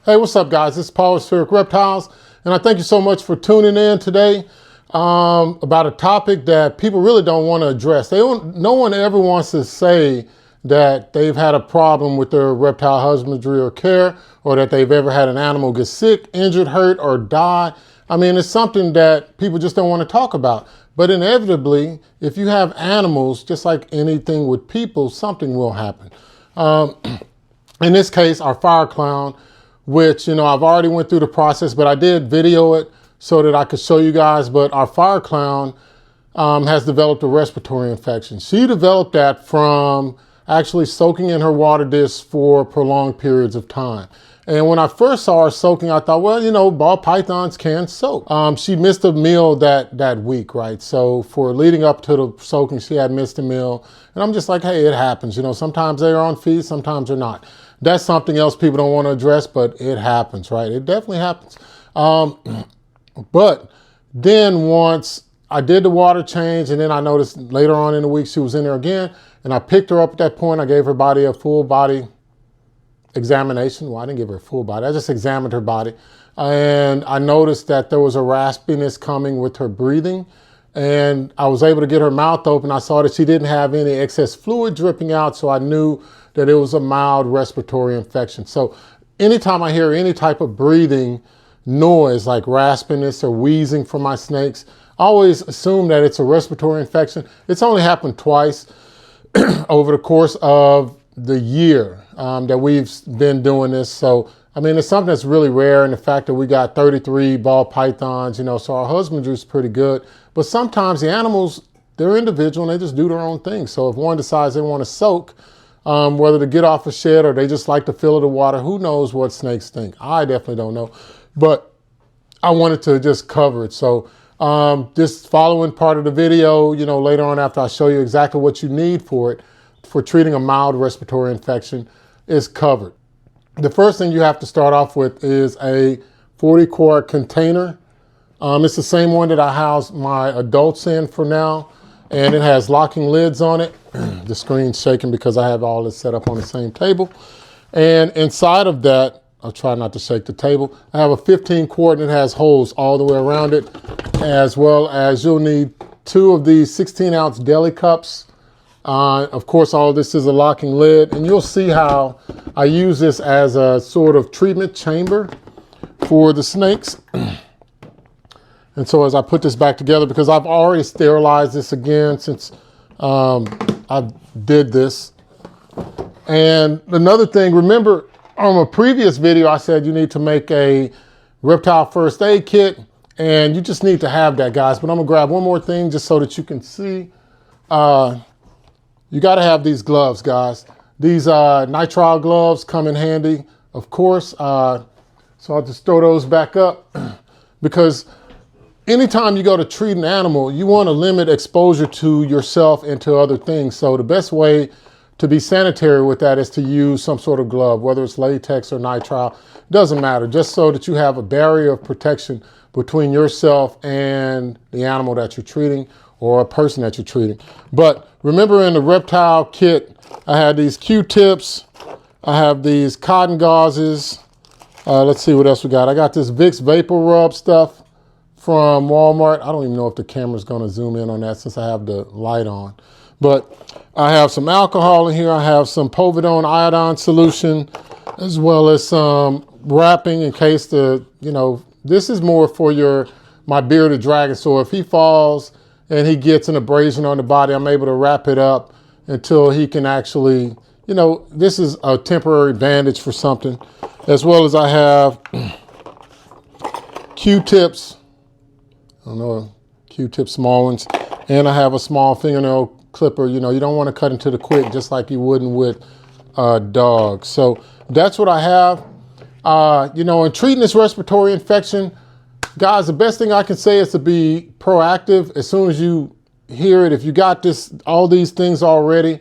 Hey, what's up, guys? This is Paul with Spheric Reptiles, and I thank you so much for tuning in today about a topic that people really don't want to address. No one ever wants to say that they've had a problem with their reptile husbandry or care, or that they've ever had an animal get sick, injured, hurt, or die. I mean, it's something that people just don't want to talk about. But inevitably, if you have animals, just like anything with people, something will happen. In this case, our fire clown, which, I've already went through the process, but I did video it so that I could show you guys. But our fire clown has developed a respiratory infection. She developed that from actually soaking in her water dish for prolonged periods of time. And when I first saw her soaking, I thought, well, ball pythons can soak. She missed a meal that week, right? So for leading up to the soaking, she had missed a meal. And I'm just like, hey, it happens. Sometimes they're on feed, sometimes they're not. That's something else people don't want to address, but it happens, right? It definitely happens. But then once I did the water change, and then I noticed later on in the week she was in there again, and I picked her up at that point. I gave her body a full body examination. Well, I didn't give her a full body. I just examined her body. And I noticed that there was a raspiness coming with her breathing. And I was able to get her mouth open. I saw that she didn't have any excess fluid dripping out, so I knew that it was a mild respiratory infection. So anytime I hear any type of breathing noise, like raspiness or wheezing from my snakes, I always assume that it's a respiratory infection. It's only happened twice over the course of the year that we've been doing this. So, it's something that's really rare. And the fact that we got 33 ball pythons, so our husbandry is pretty good. But sometimes the animals, they're individual and they just do their own thing. So if one decides they want to soak, whether to get off a shed or they just like the feel of the water, who knows what snakes think? I definitely don't know. But I wanted to just cover it. So this following part of the video, later on after I show you exactly what you need for it, for treating a mild respiratory infection, is covered. The first thing you have to start off with is a 40-quart container. It's the same one that I house my adults in for now, and it has locking lids on it. The screen's shaking because I have all this set up on the same table. And inside of that, I'll try not to shake the table, I have a 15-quart and it has holes all the way around it, as well as you'll need 2 of these 16-ounce deli cups. Of course, all of this is a locking lid, and you'll see how I use this as a sort of treatment chamber for the snakes. And so as I put this back together, because I've already sterilized this again since I did this. And another thing, remember on a previous video, I said you need to make a reptile first aid kit, and you just need to have that, guys. But I'm gonna grab one more thing just so that you can see. You gotta have these gloves, guys. These nitrile gloves come in handy, of course. So I'll just throw those back up because anytime you go to treat an animal, you want to limit exposure to yourself and to other things. So the best way to be sanitary with that is to use some sort of glove, whether it's latex or nitrile, doesn't matter, just so that you have a barrier of protection between yourself and the animal that you're treating or a person that you're treating. But remember, in the reptile kit, I had these Q-tips, I have these cotton gauzes. Let's see what else we got. I got this Vicks Vapor Rub stuff from Walmart. I don't even know if the camera's gonna zoom in on that since I have the light on. But I have some alcohol in here. I have some povidone iodine solution, as well as some wrapping in case this is more for my bearded dragon. So if he falls and he gets an abrasion on the body, I'm able to wrap it up until he can actually, this is a temporary bandage for something. As well as I have Q-tips. I don't know, Q-tip small ones. And I have a small fingernail clipper. You don't want to cut into the quick just like you wouldn't with a dog. So that's what I have. In treating this respiratory infection, guys, the best thing I can say is to be proactive. As soon as you hear it, if you got all these things already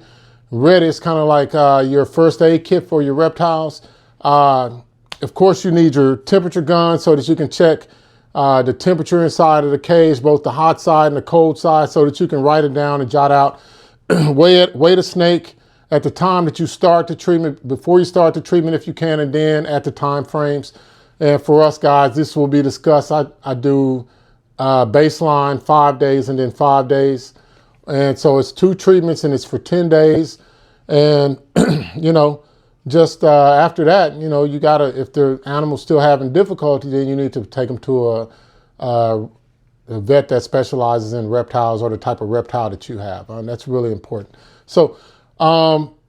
ready, it's kind of like your first aid kit for your reptiles. Of course, you need your temperature gun so that you can check the temperature inside of the cage, both the hot side and the cold side, so that you can write it down and jot out, weigh the snake, at the time that you start the treatment, before you start the treatment if you can, and then at the time frames. And for us guys, this will be discussed. I do baseline 5 days and then 5 days. And so it's 2 treatments and it's for 10 days. And, you know, just after that, you know, you gotta, if the animal's still having difficulty, then you need to take them to a vet that specializes in reptiles or the type of reptile that you have. That's really important. So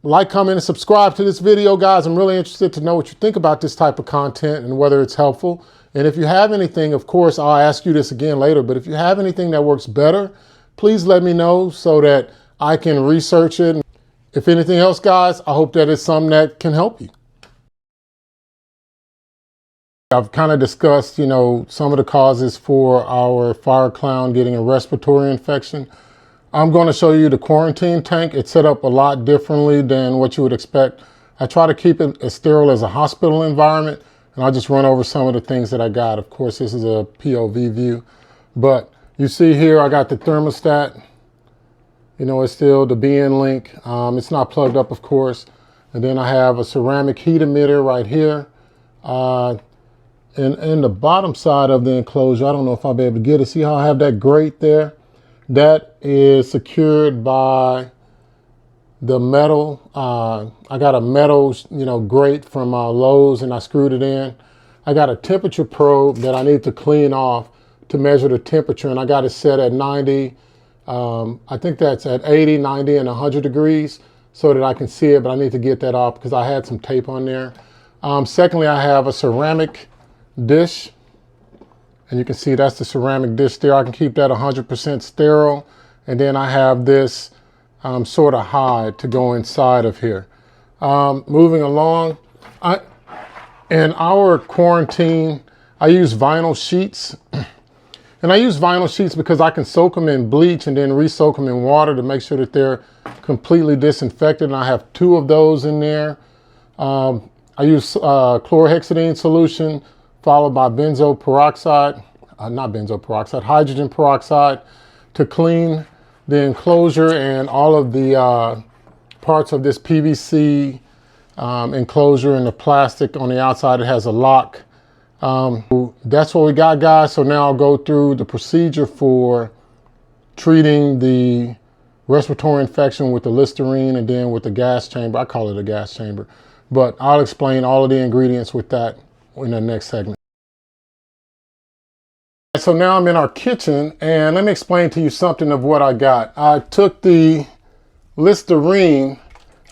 like, comment, and subscribe to this video, guys. I'm really interested to know what you think about this type of content and whether it's helpful. And if you have anything, of course, I'll ask you this again later, but if you have anything that works better, please let me know so that I can research it. If anything else, guys, I hope that it's something that can help you. I've kind of discussed, you know, some of the causes for our fire clown getting a respiratory infection. I'm going to show you the quarantine tank. It's set up a lot differently than what you would expect. I try to keep it as sterile as a hospital environment, and I'll just run over some of the things that I got. Of course, this is a POV view, but you see here I got the thermostat. You know, it's still the BN link. It's not plugged up, of course. And then I have a ceramic heat emitter right here. And in the bottom side of the enclosure, I don't know if I'll be able to get it. See how I have that grate there? That is secured by the metal. I got a metal, you know, grate from Lowe's, and I screwed it in. I got a temperature probe that I need to clean off to measure the temperature, and I got it set at 90. I think that's at 80, 90, and 100 degrees so that I can see it, but I need to get that off because I had some tape on there. Secondly, I have a ceramic dish, and you can see that's the ceramic dish there. I can keep that 100% sterile. And then I have this sort of hide to go inside of here. Moving along, in our quarantine, I use vinyl sheets. And I use vinyl sheets because I can soak them in bleach and then re-soak them in water to make sure that they're completely disinfected. And I have 2 of those in there. I use chlorhexidine solution followed by hydrogen peroxide to clean the enclosure and all of the parts of this PVC enclosure and the plastic on the outside. It has a lock. That's what we got, guys. So now I'll go through the procedure for treating the respiratory infection with the Listerine and then with the gas chamber. I call it a gas chamber, but I'll explain all of the ingredients with that in the next segment. So now I'm in our kitchen, and let me explain to you something of what I got. I took the Listerine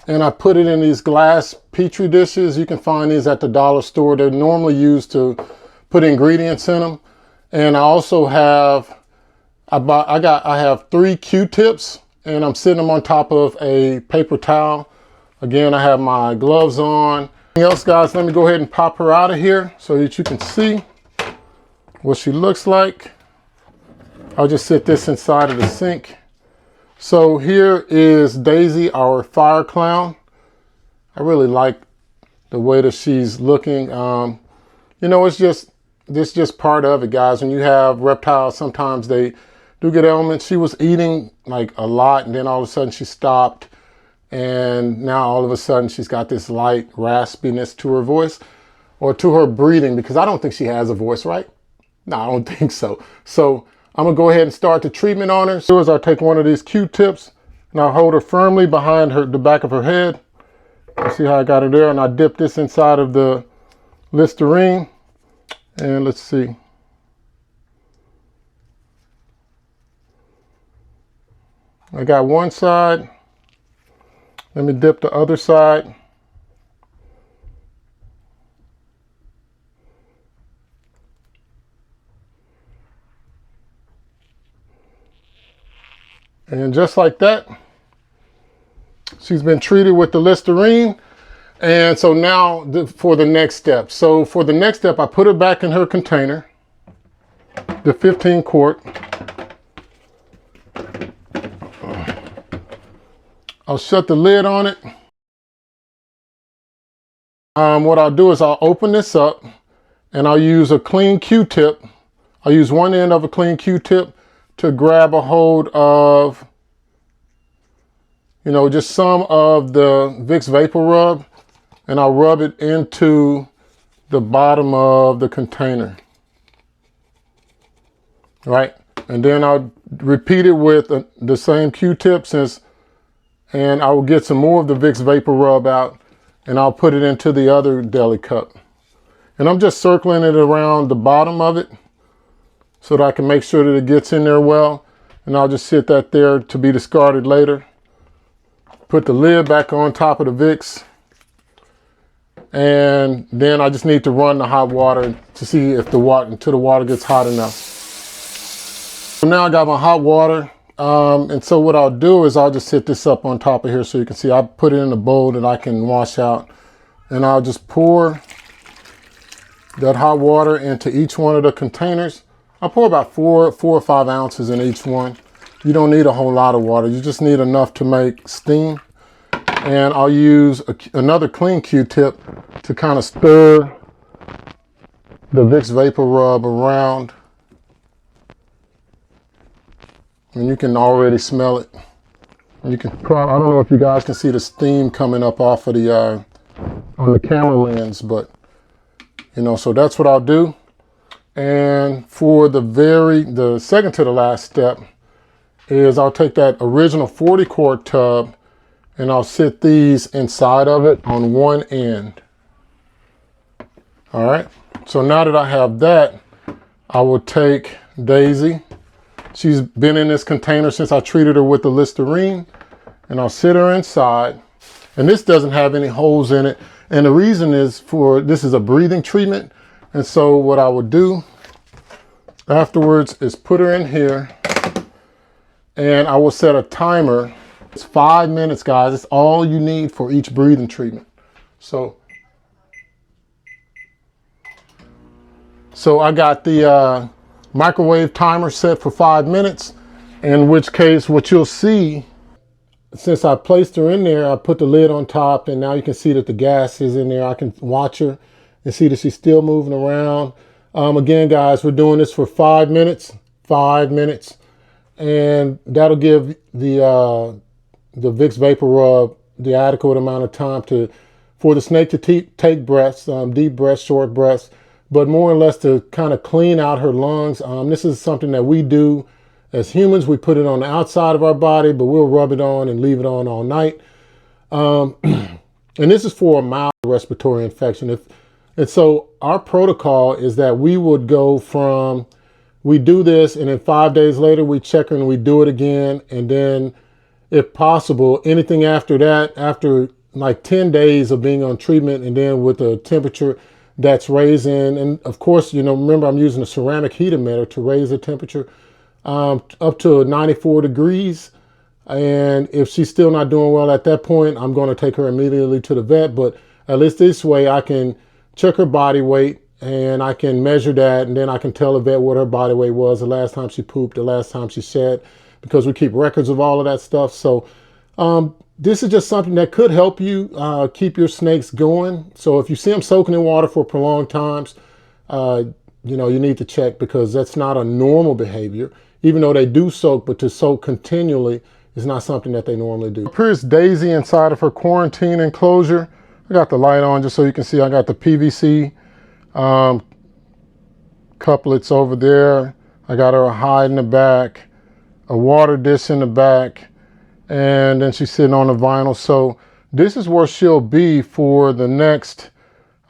and I put it in these glass Petri dishes. You can find these at the dollar store. They're normally used to put ingredients in them. And I also have, I have 3 Q-tips, and I'm sitting them on top of a paper towel. Again, I have my gloves on. Anything else, guys, let me go ahead and pop her out of here so that you can see what she looks like. I'll just sit this inside of the sink. So here is Daisy, our fire clown. I really like the way that she's looking. You know, this just part of it, guys. When you have reptiles, sometimes they do get ailments. She was eating like a lot, and then all of a sudden she stopped. And now all of a sudden she's got this light raspiness to her voice, or to her breathing, because I don't think she has a voice, right? No, I don't think so. So I'm gonna go ahead and start the treatment on her. So as I take one of these Q-tips and I hold her firmly behind the back of her head. You see how I got her there? And I dip this inside of the Listerine. And let's see. I got one side. Let me dip the other side. And just like that, she's been treated with the Listerine. And so now for the next step. So for the next step, I put her back in her container, the 15 quart. I'll shut the lid on it. What I'll do is I'll open this up and I'll use a clean Q-tip. I'll use one end of a clean Q-tip to grab a hold of, you know, just some of the Vicks Vapor Rub, and I'll rub it into the bottom of the container, right? And then I'll repeat it with the same Q-tips, and I will get some more of the Vicks Vapor Rub out, and I'll put it into the other deli cup. And I'm just circling it around the bottom of it so that I can make sure that it gets in there well. And I'll just sit that there to be discarded later. Put the lid back on top of the Vicks. And then I just need to run the hot water to see if until the water gets hot enough. So now I got my hot water. And so what I'll do is I'll just sit this up on top of here so you can see. I put it in a bowl that I can wash out. And I'll just pour that hot water into each one of the containers. I'll pour about 4 or 5 ounces in each one. You don't need a whole lot of water. You just need enough to make steam. And I'll use another clean Q-tip to kind of stir the Vicks Vapor Rub around. And you can already smell it. You can probably, I don't know if you guys can see the steam coming up off of the, on the camera lens, but you know, so that's what I'll do. And for the second to the last step is I'll take that original 40 quart tub and I'll sit these inside of it on one end. All right. So now that I have that, I will take Daisy. She's been in this container since I treated her with the Listerine, and I'll sit her inside. And this doesn't have any holes in it. And the reason is this is a breathing treatment. And so what I would do afterwards is put her in here, and I will set a timer. It's 5 minutes, guys. It's all you need for each breathing treatment. So I got the microwave timer set for 5 minutes, in which case what you'll see, since I placed her in there, I put the lid on top, and now you can see that the gas is in there. I can watch her and see that she's still moving around. Again, guys, we're doing this for 5 minutes, 5 minutes, and that'll give the Vicks Vapor Rub the adequate amount of time for the snake to take breaths, deep breaths, short breaths, but more or less to kind of clean out her lungs. This is something that we do as humans. We put it on the outside of our body, but we'll rub it on and leave it on all night. And this is for a mild respiratory infection. And so our protocol is that we would go from, we do this, and then 5 days later we check her and we do it again. And then if possible, anything after that, after like 10 days of being on treatment, and then with a temperature that's raising, and of course, you know, remember I'm using a ceramic heat emitter to raise the temperature up to 94 degrees. And if she's still not doing well at that point, I'm going to take her immediately to the vet. But at least this way I can check her body weight, and I can measure that, and then I can tell the vet what her body weight was the last time she pooped, the last time she shed, because we keep records of all of that stuff. So this is just something that could help you keep your snakes going. So if you see them soaking in water for prolonged times, you know, you need to check, because that's not a normal behavior. Even though they do soak, but to soak continually is not something that they normally do. Here's Daisy inside of her quarantine enclosure. I got the light on just so you can see. I got the PVC couplets over there. I got her a hide in the back, a water dish in the back, and then she's sitting on the vinyl. So this is where she'll be for the next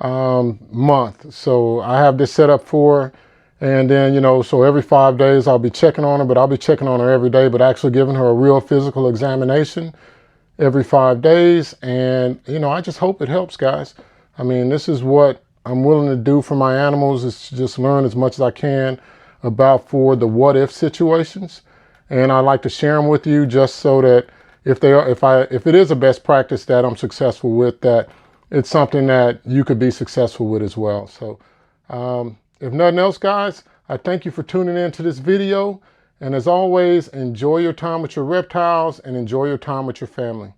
month. So I have this set up for her. And then, you know, so every 5 days I'll be checking on her, but I'll be checking on her every day, but actually giving her a real physical examination every 5 days. And, you know, I just hope it helps, guys. I mean, this is what I'm willing to do for my animals, is just learn as much as I can about for the what if situations. And I like to share them with you just so that if it is a best practice that I'm successful with, that it's something that you could be successful with as well. So, if nothing else, guys, I thank you for tuning in to this video. And as always, enjoy your time with your reptiles and enjoy your time with your family.